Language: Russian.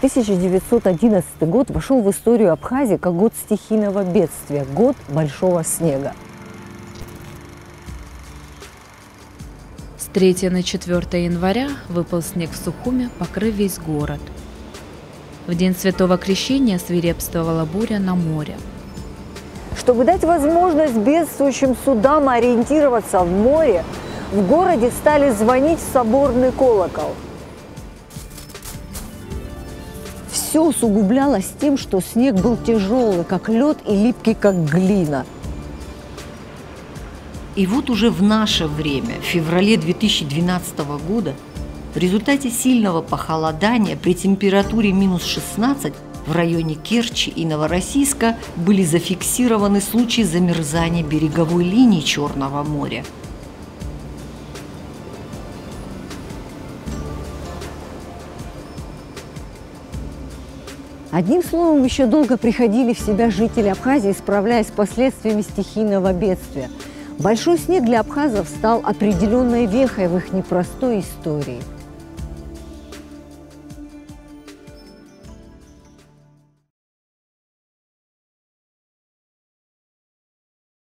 1911 год вошел в историю Абхазии как год стихийного бедствия, год большого снега. С 3 на 4 января выпал снег в Сухуме, покрыв весь город. В день Святого Крещения свирепствовала буря на море. Чтобы дать возможность бедствующим судам ориентироваться в море, в городе стали звонить в соборный колокол. Все усугублялось тем, что снег был тяжелый, как лед, и липкий, как глина. И вот уже в наше время, в феврале 2012 года, в результате сильного похолодания при температуре -16 в районе Керчи и Новороссийска были зафиксированы случаи замерзания береговой линии Черного моря. Одним словом, еще долго приходили в себя жители Абхазии, справляясь с последствиями стихийного бедствия. Большой снег для абхазов стал определенной вехой в их непростой истории.